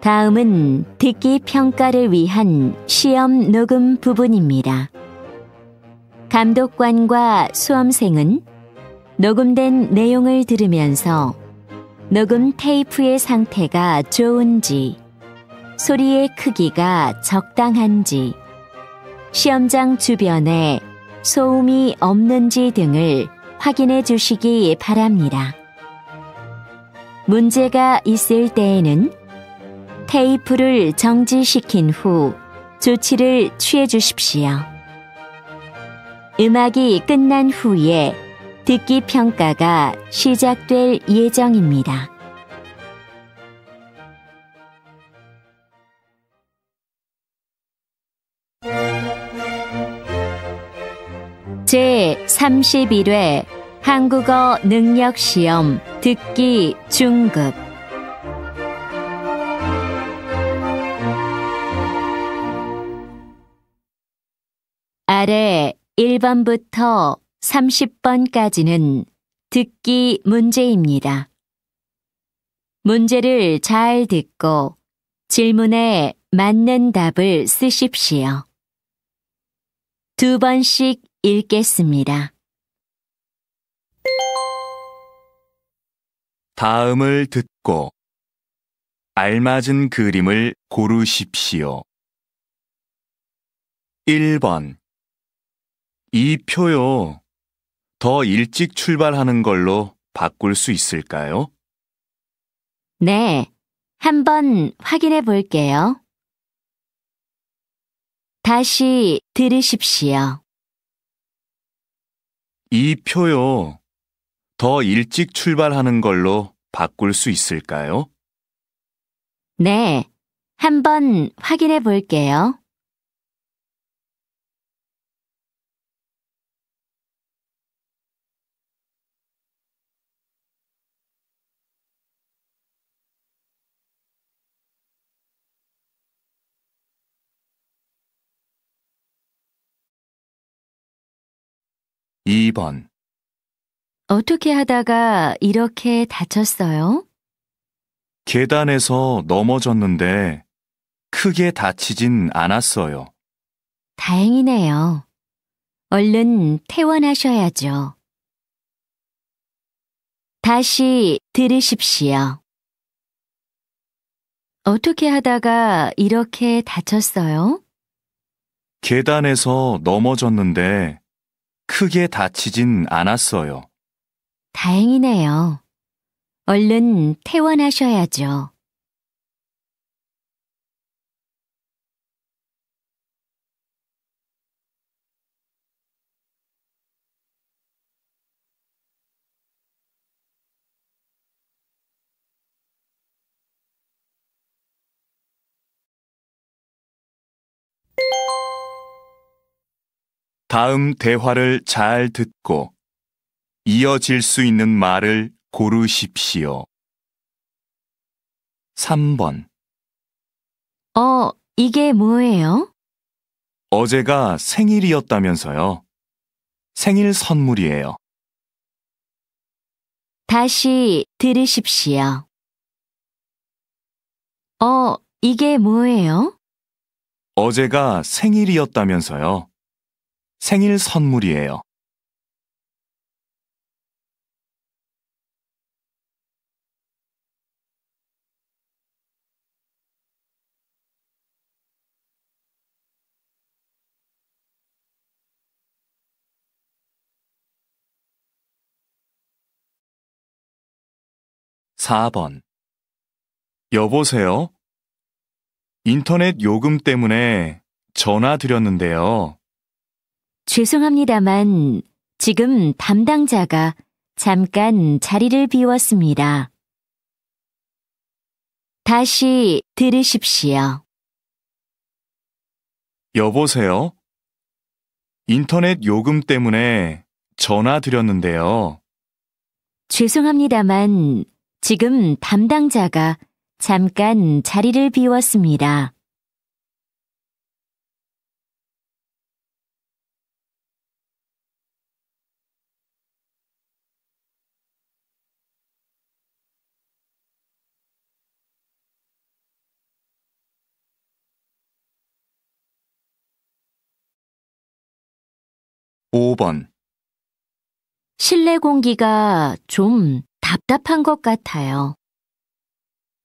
다음은 듣기 평가를 위한 시험 녹음 부분입니다. 감독관과 수험생은 녹음된 내용을 들으면서 녹음 테이프의 상태가 좋은지, 소리의 크기가 적당한지, 시험장 주변에 소음이 없는지 등을 확인해 주시기 바랍니다. 문제가 있을 때에는 테이프를 정지시킨 후 조치를 취해 주십시오. 음악이 끝난 후에 듣기 평가가 시작될 예정입니다. 제31회 한국어 능력시험 듣기 중급 아래 1번부터 30번까지는 듣기 문제입니다. 문제를 잘 듣고 질문에 맞는 답을 쓰십시오. 2번씩 읽겠습니다. 다음을 듣고 알맞은 그림을 고르십시오. 1번. 이 표요. 더 일찍 출발하는 걸로 바꿀 수 있을까요? 네, 한번 확인해 볼게요. 다시 들으십시오. 이 표요. 더 일찍 출발하는 걸로 바꿀 수 있을까요? 네, 한번 확인해 볼게요. (2번) 어떻게 하다가 이렇게 다쳤어요? 계단에서 넘어졌는데 크게 다치진 않았어요. 다행이네요. 얼른 퇴원하셔야죠. 다시 들으십시오. 어떻게 하다가 이렇게 다쳤어요? 계단에서 넘어졌는데 크게 다치진 않았어요. 다행이네요. 얼른 퇴원하셔야죠. 다음 대화를 잘 듣고 이어질 수 있는 말을 고르십시오. 3번. 이게 뭐예요? 어제가 생일이었다면서요. 생일 선물이에요. 다시 들으십시오. 이게 뭐예요? 어제가 생일이었다면서요. 생일 선물이에요. 4번. 여보세요? 인터넷 요금 때문에 전화 드렸는데요. 죄송합니다만 지금 담당자가 잠깐 자리를 비웠습니다. 다시 들으십시오. 여보세요? 인터넷 요금 때문에 전화 드렸는데요. 죄송합니다만 지금 담당자가 잠깐 자리를 비웠습니다. 5번. 실내 공기가 좀 답답한 것 같아요.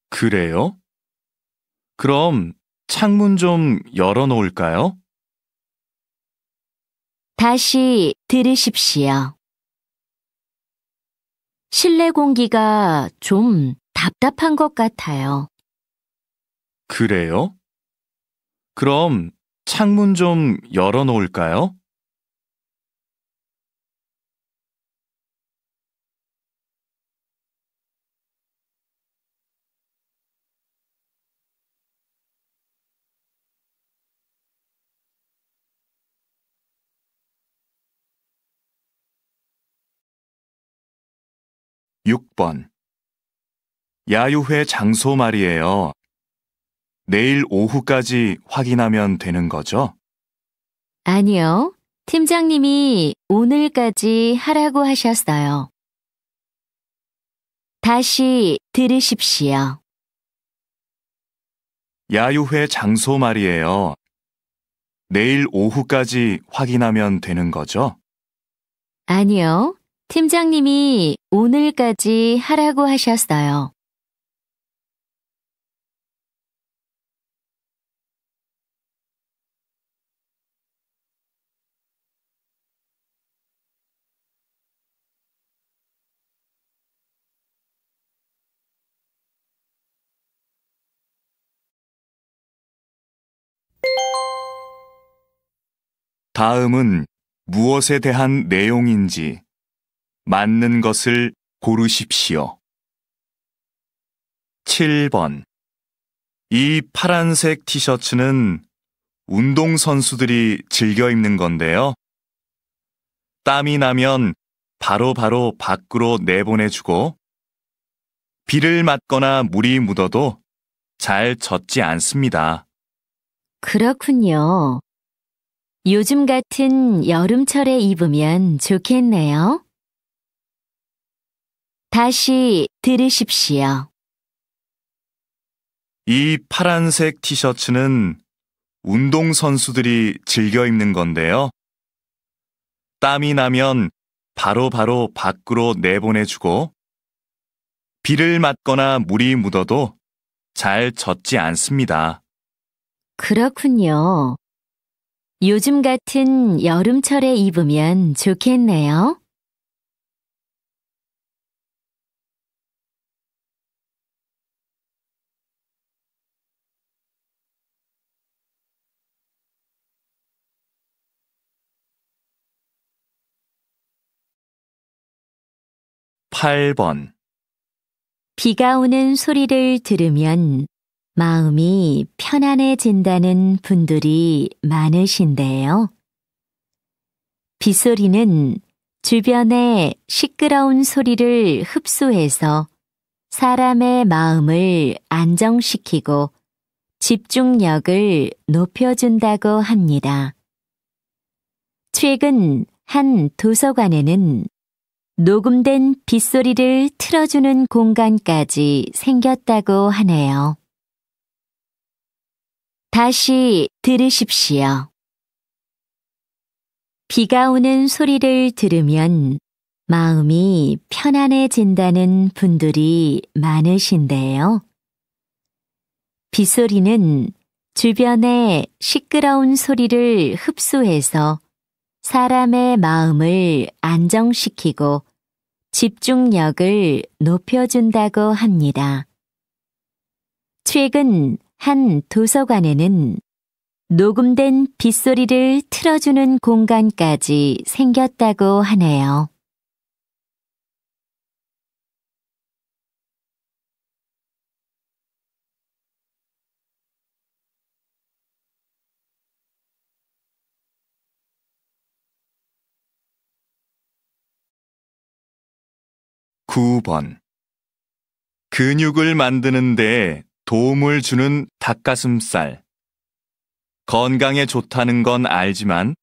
그래요? 그럼 창문 좀 열어놓을까요? 다시 들으십시오. 실내 공기가 좀 답답한 것 같아요. 그래요? 그럼 창문 좀 열어놓을까요? (6번) 야유회 장소 말이에요. 내일 오후까지 확인하면 되는 거죠? 아니요. 팀장님이 오늘까지 하라고 하셨어요. 다시 들으십시오. 야유회 장소 말이에요. 내일 오후까지 확인하면 되는 거죠? 아니요. 팀장님이 오늘까지 하라고 하셨어요. 다음은 무엇에 대한 내용인지 맞는 것을 고르십시오. 7번. 이 파란색 티셔츠는 운동선수들이 즐겨 입는 건데요. 땀이 나면 바로 밖으로 내보내주고 비를 맞거나 물이 묻어도 잘 젖지 않습니다. 그렇군요. 요즘 같은 여름철에 입으면 좋겠네요. 다시 들으십시오. 이 파란색 티셔츠는 운동선수들이 즐겨 입는 건데요. 땀이 나면 바로 밖으로 내보내주고 비를 맞거나 물이 묻어도 잘 젖지 않습니다. 그렇군요. 요즘 같은 여름철에 입으면 좋겠네요. (8번) 비가 오는 소리를 들으면 마음이 편안해진다는 분들이 많으신데요. 빗소리는 주변의 시끄러운 소리를 흡수해서 사람의 마음을 안정시키고 집중력을 높여준다고 합니다. 최근 한 도서관에는 녹음된 빗소리를 틀어주는 공간까지 생겼다고 하네요. 다시 들으십시오. 비가 오는 소리를 들으면 마음이 편안해진다는 분들이 많으신데요. 빗소리는 주변의 시끄러운 소리를 흡수해서 사람의 마음을 안정시키고 집중력을 높여준다고 합니다. 최근 한 도서관에는 녹음된 빗소리를 틀어주는 공간까지 생겼다고 하네요. (9번) 근육을 만드는 데 도움을 주는 닭가슴살. 건강에 좋다는 건 알지만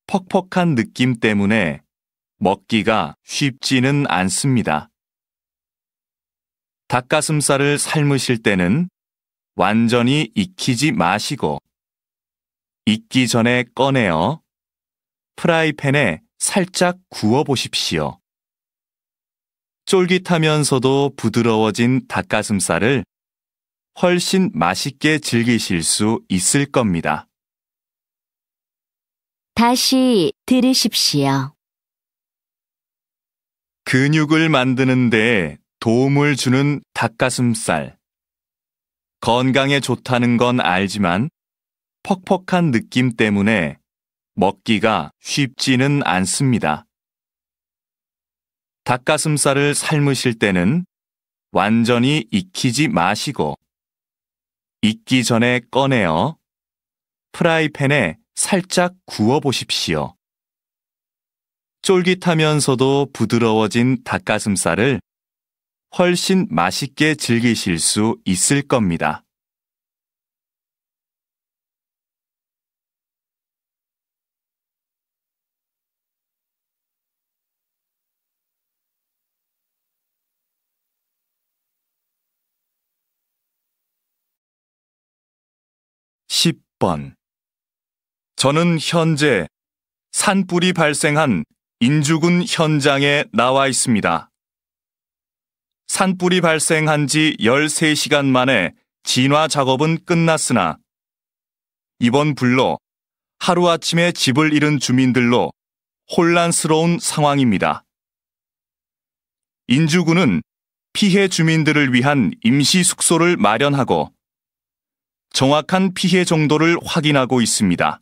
퍽퍽한 느낌 때문에 먹기가 쉽지는 않습니다. 닭가슴살을 삶으실 때는 완전히 익히지 마시고 익기 전에 꺼내어 프라이팬에 살짝 구워 보십시오. 쫄깃하면서도 부드러워진 닭가슴살을 훨씬 맛있게 즐기실 수 있을 겁니다. 다시 들으십시오. 근육을 만드는 데 도움을 주는 닭가슴살. 건강에 좋다는 건 알지만 퍽퍽한 느낌 때문에 먹기가 쉽지는 않습니다. 닭가슴살을 삶으실 때는 완전히 익히지 마시고 익기 전에 꺼내어 프라이팬에 살짝 구워 보십시오. 쫄깃하면서도 부드러워진 닭가슴살을 훨씬 맛있게 즐기실 수 있을 겁니다. (10번) 저는 현재 산불이 발생한 인주군 현장에 나와 있습니다. 산불이 발생한 지 13시간 만에 진화 작업은 끝났으나 이번 불로 하루아침에 집을 잃은 주민들로 혼란스러운 상황입니다. 인주군은 피해 주민들을 위한 임시 숙소를 마련하고 정확한 피해 정도를 확인하고 있습니다.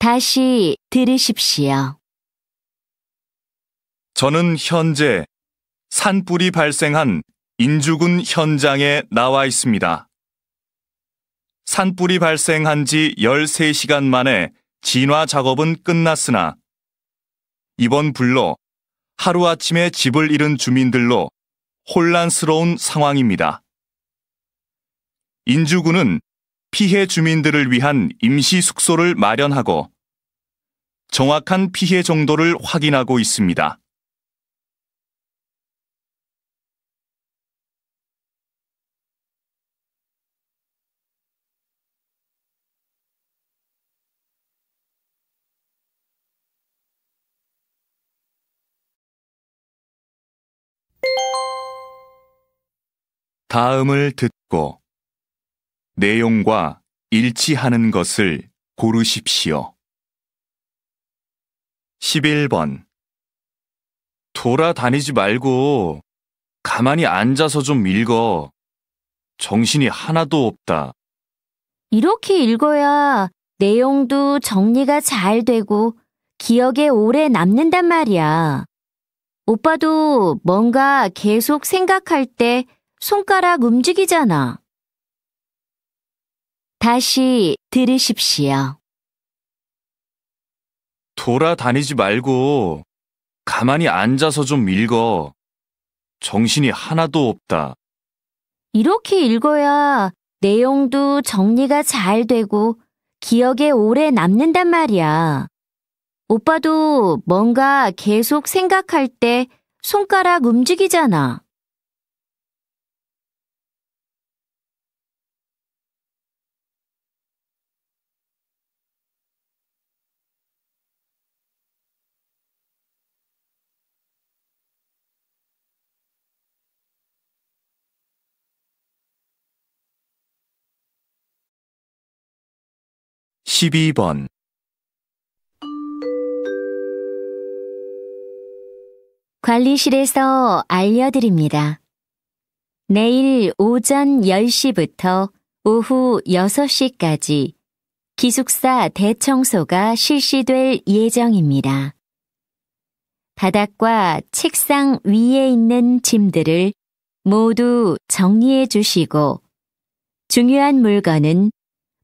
다시 들으십시오. 저는 현재 산불이 발생한 인주군 현장에 나와 있습니다. 산불이 발생한 지 13시간 만에 진화 작업은 끝났으나 이번 불로 하루아침에 집을 잃은 주민들로 혼란스러운 상황입니다. 인주군은 피해 주민들을 위한 임시 숙소를 마련하고 정확한 피해 정도를 확인하고 있습니다. 다음을 듣고 내용과 일치하는 것을 고르십시오. 11번 돌아다니지 말고 가만히 앉아서 좀 읽어. 정신이 하나도 없다. 이렇게 읽어야 내용도 정리가 잘 되고 기억에 오래 남는단 말이야. 오빠도 뭔가 계속 생각할 때 손가락 움직이잖아. 다시 들으십시오. 돌아다니지 말고 가만히 앉아서 좀 읽어. 정신이 하나도 없다. 이렇게 읽어야 내용도 정리가 잘 되고 기억에 오래 남는단 말이야. 오빠도 뭔가 계속 생각할 때 손가락 움직이잖아. 12번 관리실에서 알려드립니다. 내일 오전 10시부터 오후 6시까지 기숙사 대청소가 실시될 예정입니다. 바닥과 책상 위에 있는 짐들을 모두 정리해 주시고 중요한 물건은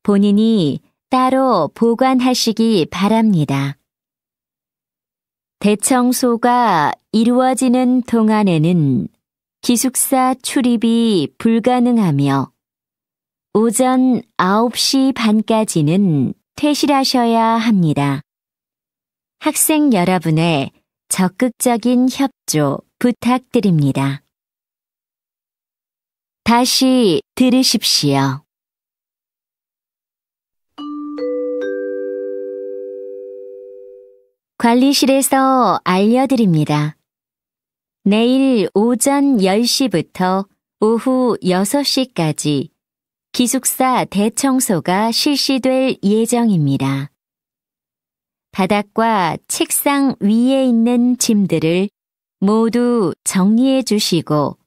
본인이 따로 보관하시기 바랍니다. 대청소가 이루어지는 동안에는 기숙사 출입이 불가능하며 오전 9시 반까지는 퇴실하셔야 합니다. 학생 여러분의 적극적인 협조 부탁드립니다. 다시 들으십시오. 관리실에서 알려드립니다. 내일 오전 10시부터 오후 6시까지 기숙사 대청소가 실시될 예정입니다. 바닥과 책상 위에 있는 짐들을 모두 정리해 주시고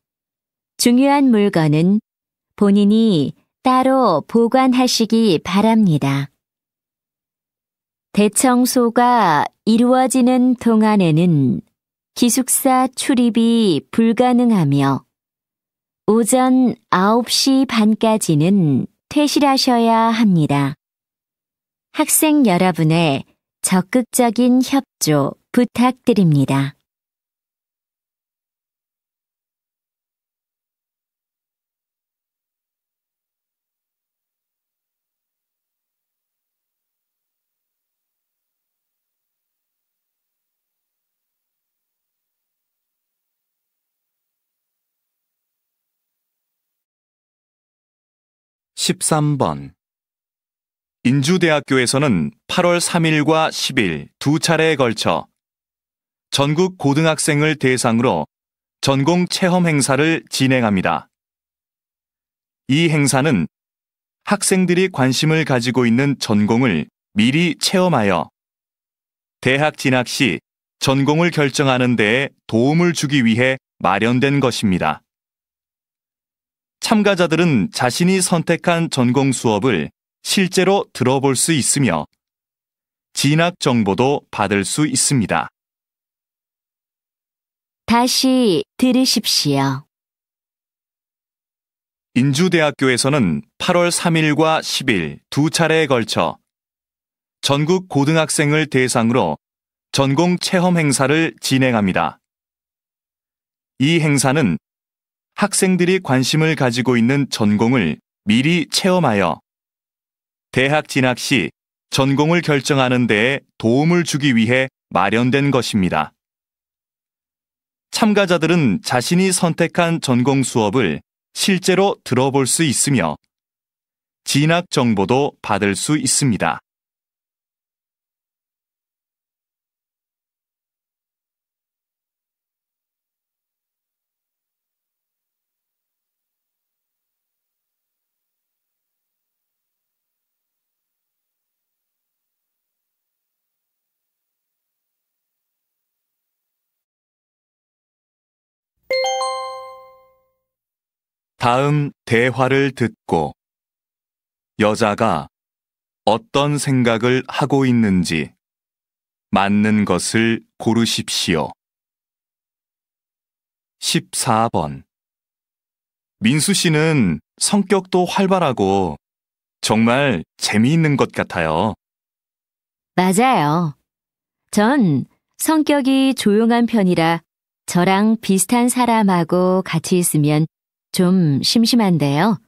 중요한 물건은 본인이 따로 보관하시기 바랍니다. 대청소가 이루어지는 동안에는 기숙사 출입이 불가능하며 오전 9시 반까지는 퇴실하셔야 합니다. 학생 여러분의 적극적인 협조 부탁드립니다. (13번) 인주대학교에서는 8월 3일과 10일 두 차례에 걸쳐 전국 고등학생을 대상으로 전공 체험 행사를 진행합니다. 이 행사는 학생들이 관심을 가지고 있는 전공을 미리 체험하여 대학 진학 시 전공을 결정하는 데에 도움을 주기 위해 마련된 것입니다. 참가자들은 자신이 선택한 전공 수업을 실제로 들어볼 수 있으며 진학 정보도 받을 수 있습니다. 다시 들으십시오. 인주대학교에서는 8월 3일과 10일 두 차례에 걸쳐 전국 고등학생을 대상으로 전공 체험 행사를 진행합니다. 이 행사는 학생들이 관심을 가지고 있는 전공을 미리 체험하여 대학 진학 시 전공을 결정하는 데에 도움을 주기 위해 마련된 것입니다. 참가자들은 자신이 선택한 전공 수업을 실제로 들어볼 수 있으며 진학 정보도 받을 수 있습니다. 다음 대화를 듣고 여자가 어떤 생각을 하고 있는지 맞는 것을 고르십시오. 14번. 민수 씨는 성격도 활발하고 정말 재미있는 것 같아요. 맞아요. 전 성격이 조용한 편이라 저랑 비슷한 사람하고 같이 있으면 좀 심심한데요.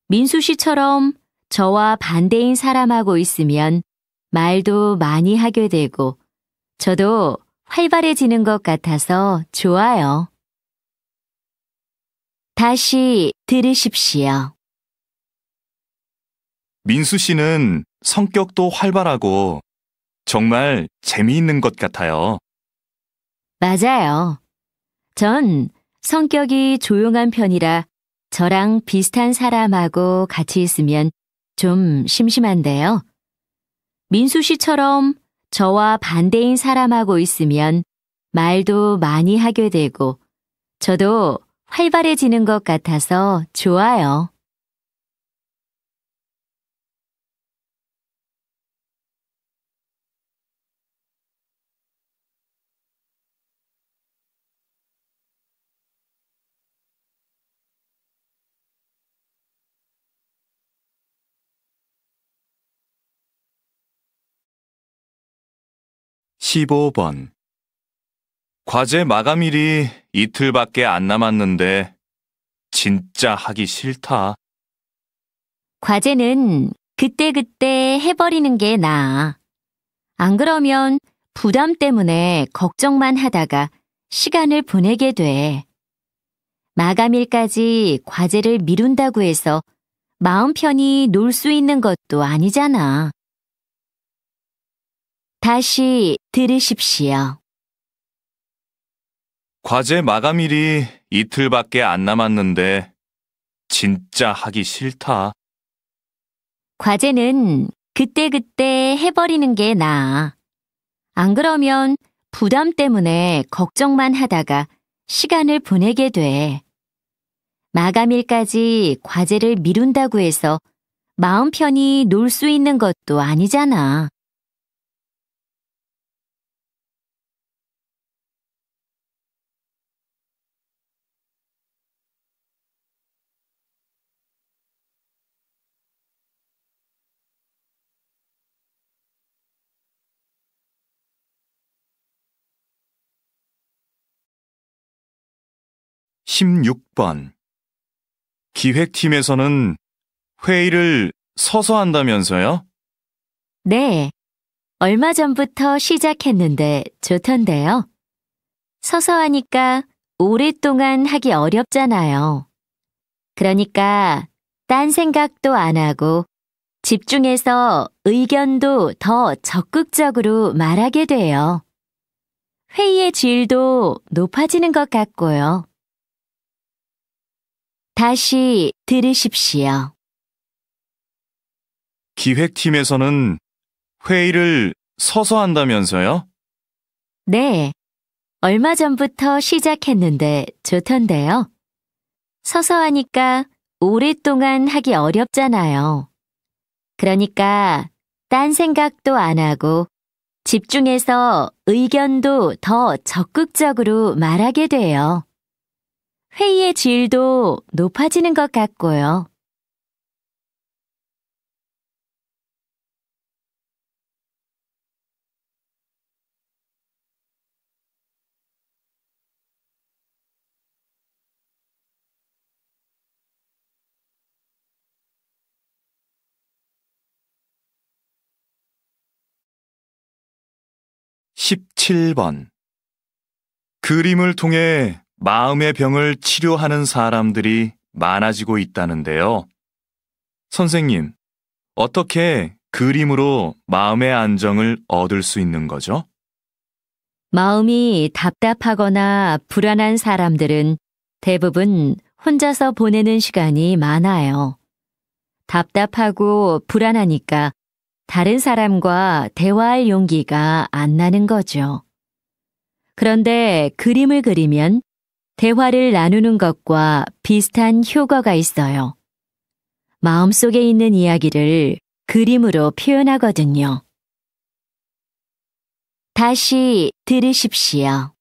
민수 씨처럼 저와 반대인 사람하고 있으면 말도 많이 하게 되고 저도 활발해지는 것 같아서 좋아요. 다시 들으십시오. 민수 씨는 성격도 활발하고 정말 재미있는 것 같아요. 맞아요. 전 성격이 조용한 편이라 저랑 비슷한 사람하고 같이 있으면 좀 심심한데요. 민수 씨처럼 저와 반대인 사람하고 있으면 말도 많이 하게 되고 저도 활발해지는 것 같아서 좋아요. (15번) 과제 마감일이 이틀밖에 안 남았는데 진짜 하기 싫다. 과제는 그때그때 해버리는 게 나아. 안 그러면 부담 때문에 걱정만 하다가 시간을 보내게 돼. 마감일까지 과제를 미룬다고 해서 마음 편히 놀 수 있는 것도 아니잖아. 다시 들으십시오. 과제 마감일이 이틀밖에 안 남았는데 진짜 하기 싫다. 과제는 그때그때 해버리는 게 나아. 안 그러면 부담 때문에 걱정만 하다가 시간을 보내게 돼. 마감일까지 과제를 미룬다고 해서 마음 편히 놀 수 있는 것도 아니잖아. (16번) 기획팀에서는 회의를 서서 한다면서요? 네, 얼마 전부터 시작했는데 좋던데요. 서서 하니까 오랫동안 하기 어렵잖아요. 그러니까 딴 생각도 안 하고 집중해서 의견도 더 적극적으로 말하게 돼요. 회의의 질도 높아지는 것 같고요. 다시 들으십시오. 기획팀에서는 회의를 서서 한다면서요? 네, 얼마 전부터 시작했는데 좋던데요. 서서 하니까 오랫동안 하기 어렵잖아요. 그러니까 딴 생각도 안 하고 집중해서 의견도 더 적극적으로 말하게 돼요. 회의의 질도 높아지는 것 같고요. (17번) 그림을 통해 마음의 병을 치료하는 사람들이 많아지고 있다는데요. 선생님, 어떻게 그림으로 마음의 안정을 얻을 수 있는 거죠? 마음이 답답하거나 불안한 사람들은 대부분 혼자서 보내는 시간이 많아요. 답답하고 불안하니까 다른 사람과 대화할 용기가 안 나는 거죠. 그런데 그림을 그리면 대화를 나누는 것과 비슷한 효과가 있어요. 마음속에 있는 이야기를 그림으로 표현하거든요. 다시 들으십시오.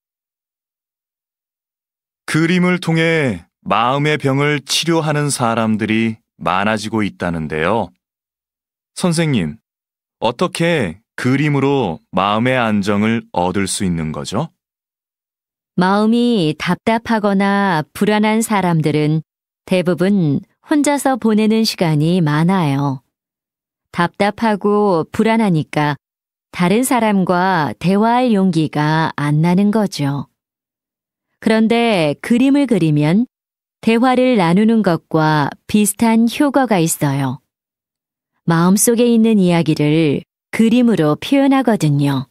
그림을 통해 마음의 병을 치료하는 사람들이 많아지고 있다는데요. 선생님, 어떻게 그림으로 마음의 안정을 얻을 수 있는 거죠? 마음이 답답하거나 불안한 사람들은 대부분 혼자서 보내는 시간이 많아요. 답답하고 불안하니까 다른 사람과 대화할 용기가 안 나는 거죠. 그런데 그림을 그리면 대화를 나누는 것과 비슷한 효과가 있어요. 마음속에 있는 이야기를 그림으로 표현하거든요.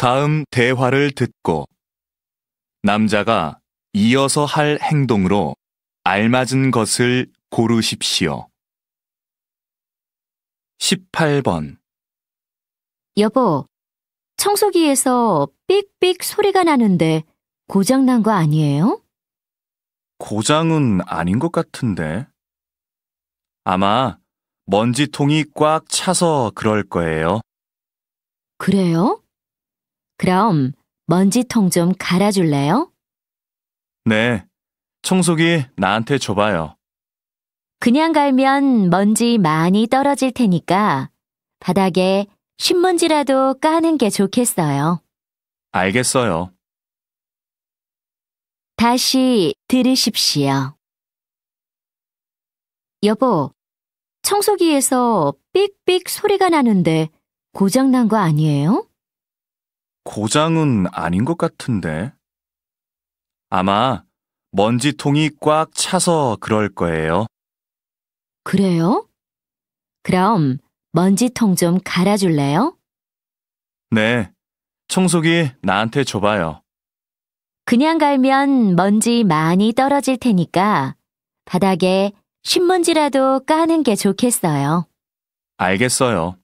다음 대화를 듣고 남자가 이어서 할 행동으로 알맞은 것을 고르십시오. 18번 여보, 청소기에서 삑삑 소리가 나는데 고장난 거 아니에요? 고장은 아닌 것 같은데. 아마 먼지통이 꽉 차서 그럴 거예요. 그래요? 그럼 먼지통 좀 갈아줄래요? 네, 청소기 나한테 줘봐요. 그냥 갈면 먼지 많이 떨어질 테니까 바닥에 신문지라도 까는 게 좋겠어요. 알겠어요. 다시 들으십시오. 여보, 청소기에서 삑삑 소리가 나는데 고장난 거 아니에요? 고장은 아닌 것 같은데. 아마 먼지통이 꽉 차서 그럴 거예요. 그래요? 그럼 먼지통 좀 갈아줄래요? 네, 청소기 나한테 줘봐요. 그냥 갈면 먼지 많이 떨어질 테니까 바닥에 신문지라도 까는 게 좋겠어요. 알겠어요.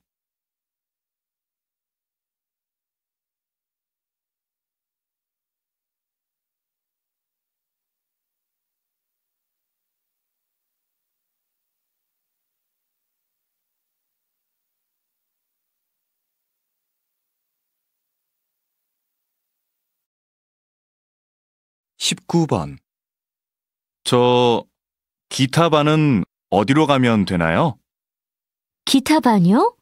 십구 번. 저 기타반은 어디로 가면 되나요? 기타반요?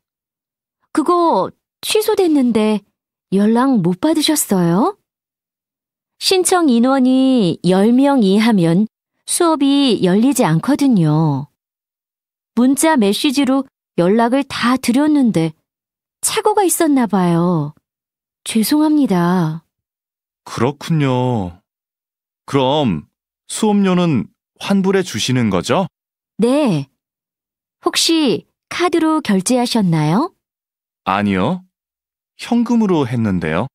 그거 취소됐는데 연락 못 받으셨어요? 신청 인원이 10명 이하면 수업이 열리지 않거든요. 문자 메시지로 연락을 다 드렸는데 착오가 있었나 봐요. 죄송합니다. 그렇군요. 그럼 수업료는 환불해 주시는 거죠? 네. 혹시 카드로 결제하셨나요? 아니요. 현금으로 했는데요.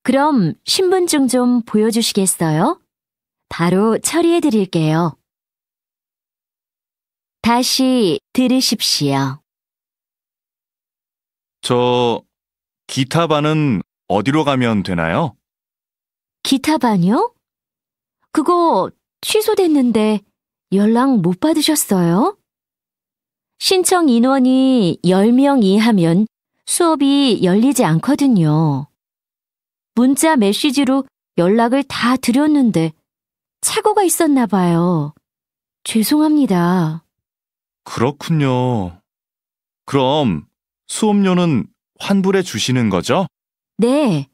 그럼 신분증 좀 보여주시겠어요? 바로 처리해 드릴게요. 다시 들으십시오. 저 기타반은 어디로 가면 되나요? 기타반요? 그거 취소됐는데 연락 못 받으셨어요? 신청 인원이 10명 이하면 수업이 열리지 않거든요. 문자 메시지로 연락을 다 드렸는데 착오가 있었나 봐요. 죄송합니다. 그렇군요. 그럼 수업료는 환불해 주시는 거죠? 네.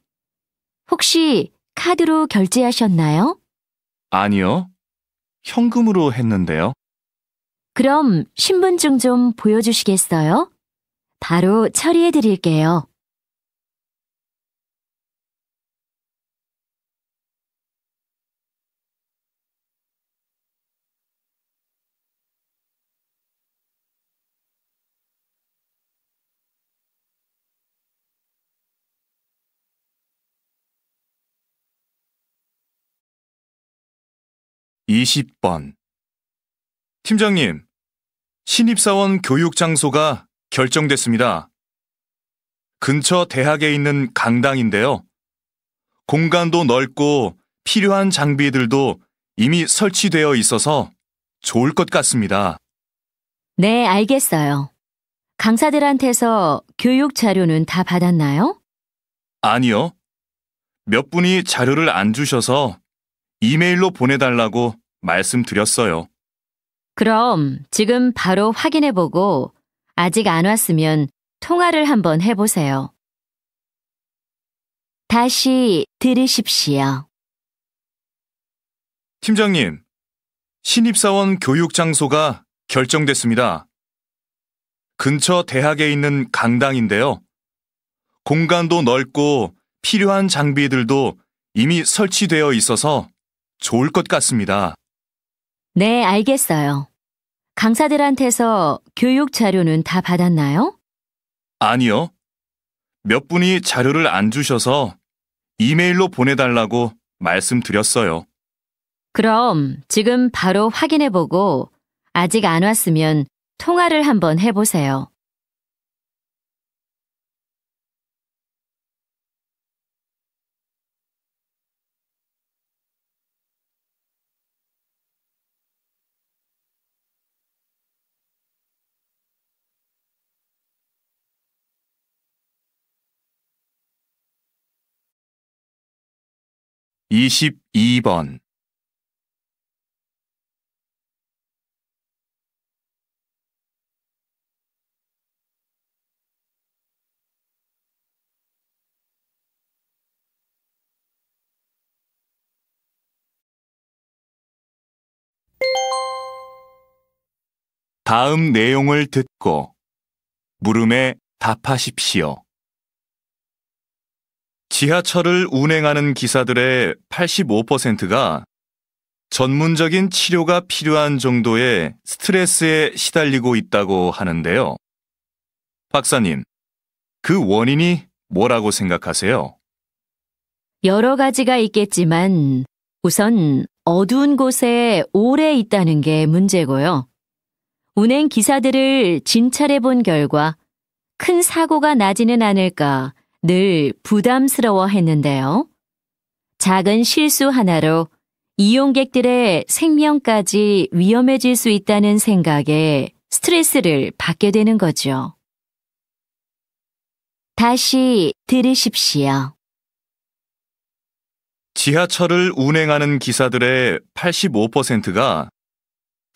혹시 카드로 결제하셨나요? 아니요. 현금으로 했는데요. 그럼 신분증 좀 보여주시겠어요? 바로 처리해 드릴게요. 이십 번. 팀장님, 신입사원 교육 장소가 결정됐습니다. 근처 대학에 있는 강당인데요. 공간도 넓고 필요한 장비들도 이미 설치되어 있어서 좋을 것 같습니다. 네, 알겠어요. 강사들한테서 교육 자료는 다 받았나요? 아니요. 몇 분이 자료를 안 주셔서 이메일로 보내달라고 말씀드렸어요. 그럼 지금 바로 확인해보고 아직 안 왔으면 통화를 한번 해보세요. 다시 들으십시오. 팀장님, 신입사원 교육 장소가 결정됐습니다. 근처 대학에 있는 강당인데요. 공간도 넓고 필요한 장비들도 이미 설치되어 있어서 좋을 것 같습니다. 네, 알겠어요. 강사들한테서 교육 자료는 다 받았나요? 아니요. 몇 분이 자료를 안 주셔서 이메일로 보내달라고 말씀드렸어요. 그럼 지금 바로 확인해보고 아직 안 왔으면 통화를 한번 해보세요. 이십이 번. 다음 내용을 듣고 물음에 답하십시오. 지하철을 운행하는 기사들의 85%가 전문적인 치료가 필요한 정도의 스트레스에 시달리고 있다고 하는데요. 박사님, 그 원인이 뭐라고 생각하세요? 여러 가지가 있겠지만 우선 어두운 곳에 오래 있다는 게 문제고요. 운행 기사들을 진찰해 본 결과 큰 사고가 나지는 않을까 늘 부담스러워 했는데요. 작은 실수 하나로 이용객들의 생명까지 위험해질 수 있다는 생각에 스트레스를 받게 되는 거죠. 다시 들으십시오. 지하철을 운행하는 기사들의 85%가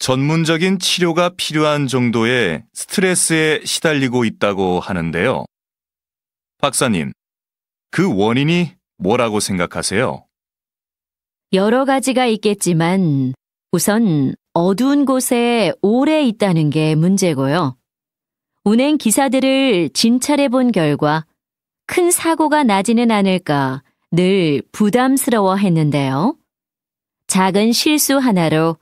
전문적인 치료가 필요한 정도의 스트레스에 시달리고 있다고 하는데요. 박사님, 그 원인이 뭐라고 생각하세요? 여러 가지가 있겠지만 우선 어두운 곳에 오래 있다는 게 문제고요. 운행 기사들을 진찰해 본 결과 큰 사고가 나지는 않을까 늘 부담스러워 했는데요. 작은 실수 하나로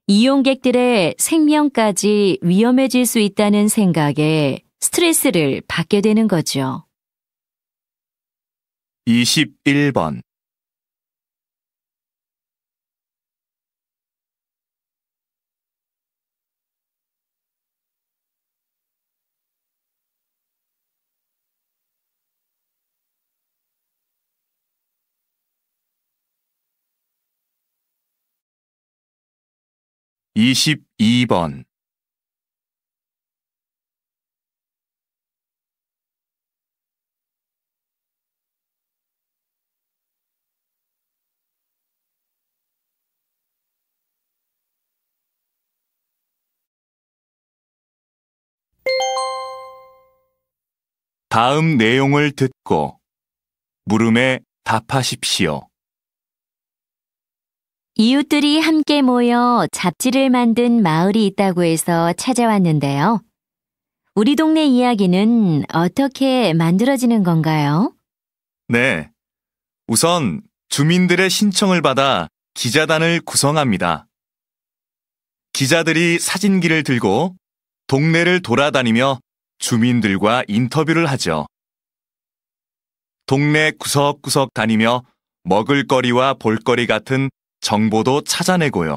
이용객들의 생명까지 위험해질 수 있다는 생각에 스트레스를 받게 되는 거죠. 21번. (22번) 다음 내용을 듣고 물음에 답하십시오. 이웃들이 함께 모여 잡지를 만든 마을이 있다고 해서 찾아왔는데요. 우리 동네 이야기는 어떻게 만들어지는 건가요? 네, 우선 주민들의 신청을 받아 기자단을 구성합니다. 기자들이 사진기를 들고 동네를 돌아다니며 주민들과 인터뷰를 하죠. 동네 구석구석 다니며 먹을거리와 볼거리 같은 정보도 찾아내고요.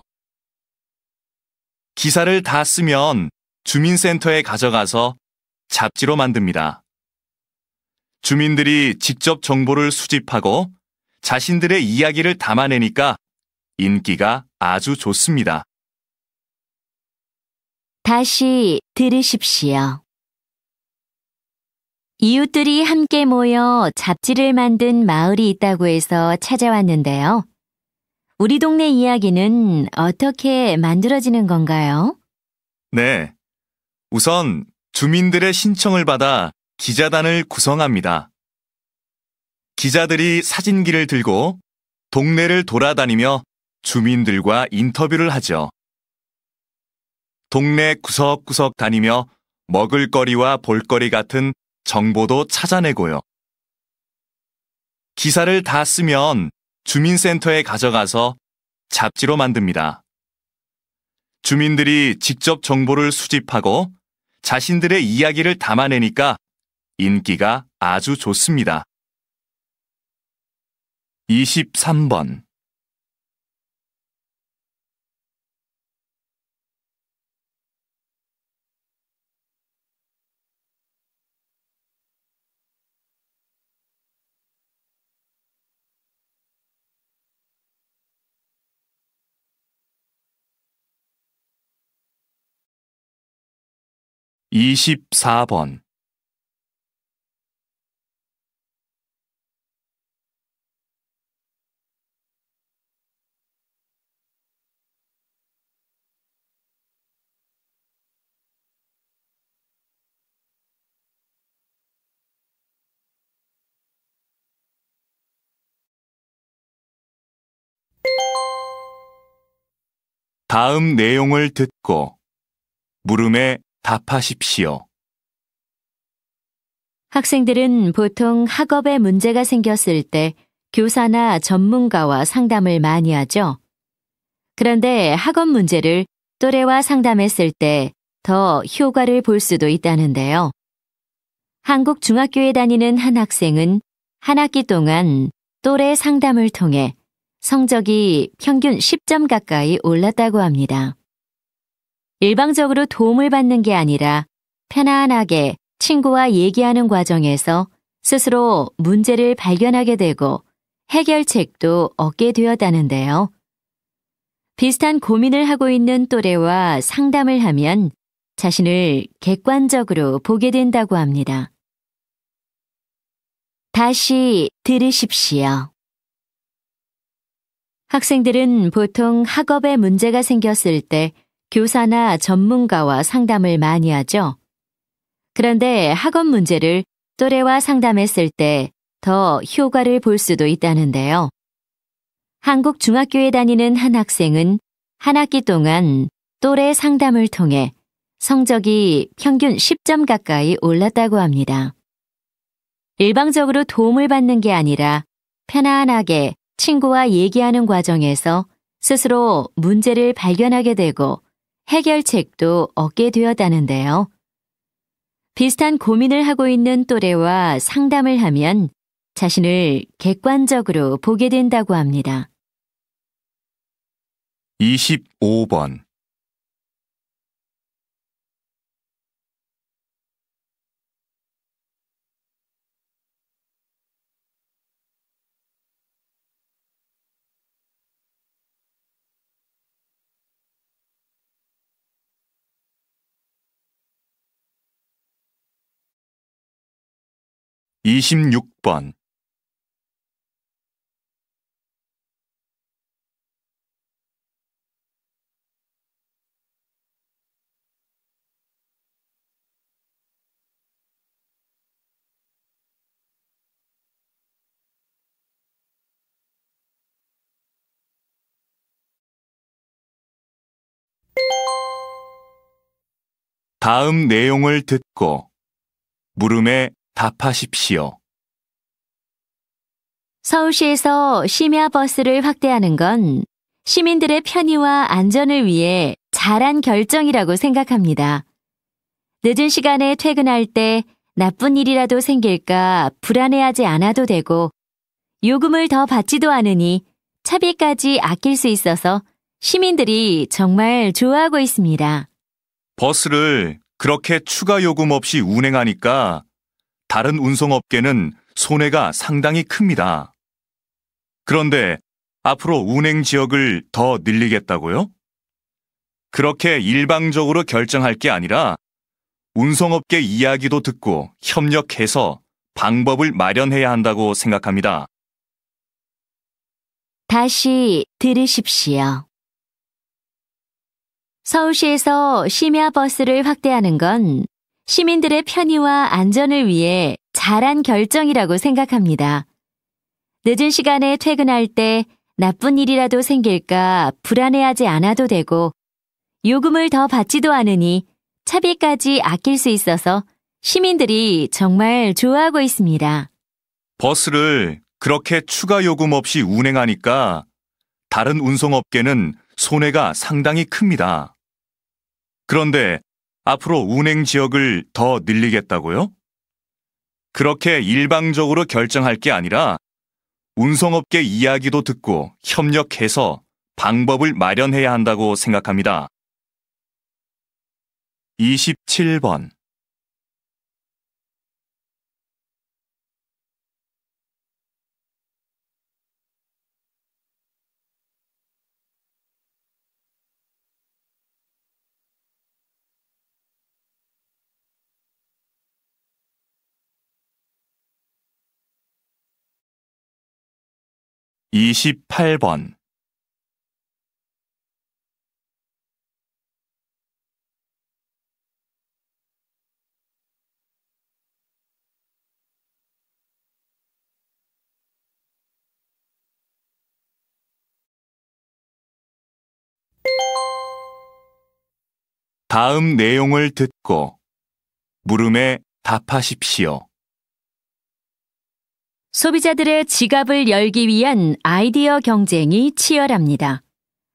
기사를 다 쓰면 주민센터에 가져가서 잡지로 만듭니다. 주민들이 직접 정보를 수집하고 자신들의 이야기를 담아내니까 인기가 아주 좋습니다. 다시 들으십시오. 이웃들이 함께 모여 잡지를 만든 마을이 있다고 해서 찾아왔는데요. 우리 동네 이야기는 어떻게 만들어지는 건가요? 네, 우선 주민들의 신청을 받아 기자단을 구성합니다. 기자들이 사진기를 들고 동네를 돌아다니며 주민들과 인터뷰를 하죠. 동네 구석구석 다니며 먹을거리와 볼거리 같은 정보도 찾아내고요. 기사를 다 쓰면 주민센터에 가져가서 잡지로 만듭니다. 주민들이 직접 정보를 수집하고 자신들의 이야기를 담아내니까 인기가 아주 좋습니다. 23번. (24번) 다음 내용을 듣고 물음에 답하십시오. 학생들은 보통 학업에 문제가 생겼을 때 교사나 전문가와 상담을 많이 하죠. 그런데 학업 문제를 또래와 상담했을 때 더 효과를 볼 수도 있다는데요. 한국 중학교에 다니는 한 학생은 한 학기 동안 또래 상담을 통해 성적이 평균 10점 가까이 올랐다고 합니다. 일방적으로 도움을 받는 게 아니라 편안하게 친구와 얘기하는 과정에서 스스로 문제를 발견하게 되고 해결책도 얻게 되었다는데요. 비슷한 고민을 하고 있는 또래와 상담을 하면 자신을 객관적으로 보게 된다고 합니다. 다시 들으십시오. 학생들은 보통 학업에 문제가 생겼을 때 교사나 전문가와 상담을 많이 하죠. 그런데 학업 문제를 또래와 상담했을 때 더 효과를 볼 수도 있다는데요. 한국 중학교에 다니는 한 학생은 한 학기 동안 또래 상담을 통해 성적이 평균 10점 가까이 올랐다고 합니다. 일방적으로 도움을 받는 게 아니라 편안하게 친구와 얘기하는 과정에서 스스로 문제를 발견하게 되고 해결책도 얻게 되었다는데요. 비슷한 고민을 하고 있는 또래와 상담을 하면 자신을 객관적으로 보게 된다고 합니다. 25번. 이십육 번. 다음 내용을 듣고 물음에 답하십시오. 서울시에서 심야 버스를 확대하는 건 시민들의 편의와 안전을 위해 잘한 결정이라고 생각합니다. 늦은 시간에 퇴근할 때 나쁜 일이라도 생길까 불안해하지 않아도 되고 요금을 더 받지도 않으니 차비까지 아낄 수 있어서 시민들이 정말 좋아하고 있습니다. 버스를 그렇게 추가 요금 없이 운행하니까 다른 운송업계는 손해가 상당히 큽니다. 그런데 앞으로 운행 지역을 더 늘리겠다고요? 그렇게 일방적으로 결정할 게 아니라 운송업계 이야기도 듣고 협력해서 방법을 마련해야 한다고 생각합니다. 다시 들으십시오. 서울시에서 심야 버스를 확대하는 건 시민들의 편의와 안전을 위해 잘한 결정이라고 생각합니다. 늦은 시간에 퇴근할 때 나쁜 일이라도 생길까 불안해하지 않아도 되고 요금을 더 받지도 않으니 차비까지 아낄 수 있어서 시민들이 정말 좋아하고 있습니다. 버스를 그렇게 추가 요금 없이 운행하니까 다른 운송업계는 손해가 상당히 큽니다. 그런데 앞으로 운행 지역을 더 늘리겠다고요? 그렇게 일방적으로 결정할 게 아니라 운송업계 이야기도 듣고 협력해서 방법을 마련해야 한다고 생각합니다. 27번. (28번) 다음 내용을 듣고 물음에 답하십시오. 소비자들의 지갑을 열기 위한 아이디어 경쟁이 치열합니다.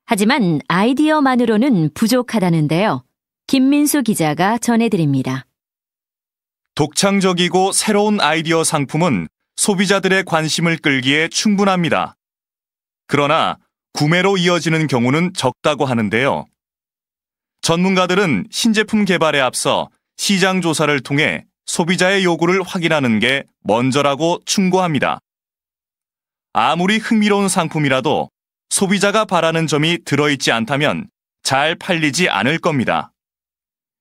하지만 아이디어만으로는 부족하다는데요. 김민수 기자가 전해드립니다. 독창적이고 새로운 아이디어 상품은 소비자들의 관심을 끌기에 충분합니다. 그러나 구매로 이어지는 경우는 적다고 하는데요. 전문가들은 신제품 개발에 앞서 시장 조사를 통해 소비자의 요구를 확인하는 게 먼저라고 충고합니다. 아무리 흥미로운 상품이라도 소비자가 바라는 점이 들어있지 않다면 잘 팔리지 않을 겁니다.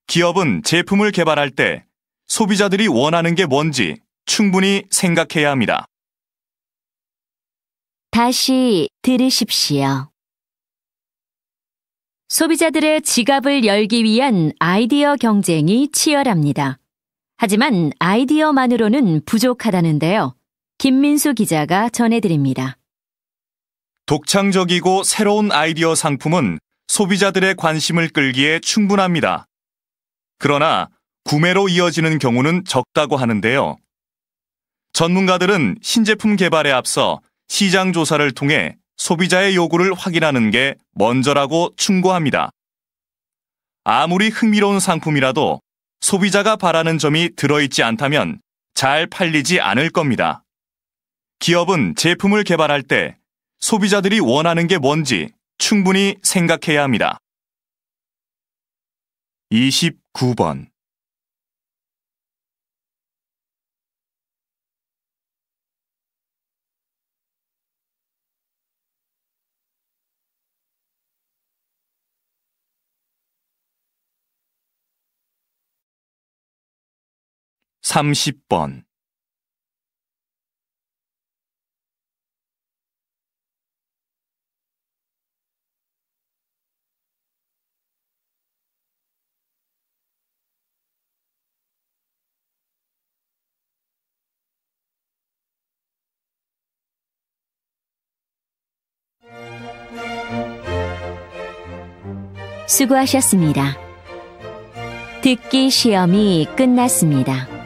기업은 제품을 개발할 때 소비자들이 원하는 게 뭔지 충분히 생각해야 합니다. 다시 들으십시오. 소비자들의 지갑을 열기 위한 아이디어 경쟁이 치열합니다. 하지만 아이디어만으로는 부족하다는데요. 김민수 기자가 전해드립니다. 독창적이고 새로운 아이디어 상품은 소비자들의 관심을 끌기에 충분합니다. 그러나 구매로 이어지는 경우는 적다고 하는데요. 전문가들은 신제품 개발에 앞서 시장 조사를 통해 소비자의 요구를 확인하는 게 먼저라고 충고합니다. 아무리 흥미로운 상품이라도 소비자가 바라는 점이 들어있지 않다면 잘 팔리지 않을 겁니다. 기업은 제품을 개발할 때 소비자들이 원하는 게 뭔지 충분히 생각해야 합니다. 29번. 삼십 번. 수고하셨습니다. 듣기 시험이 끝났습니다.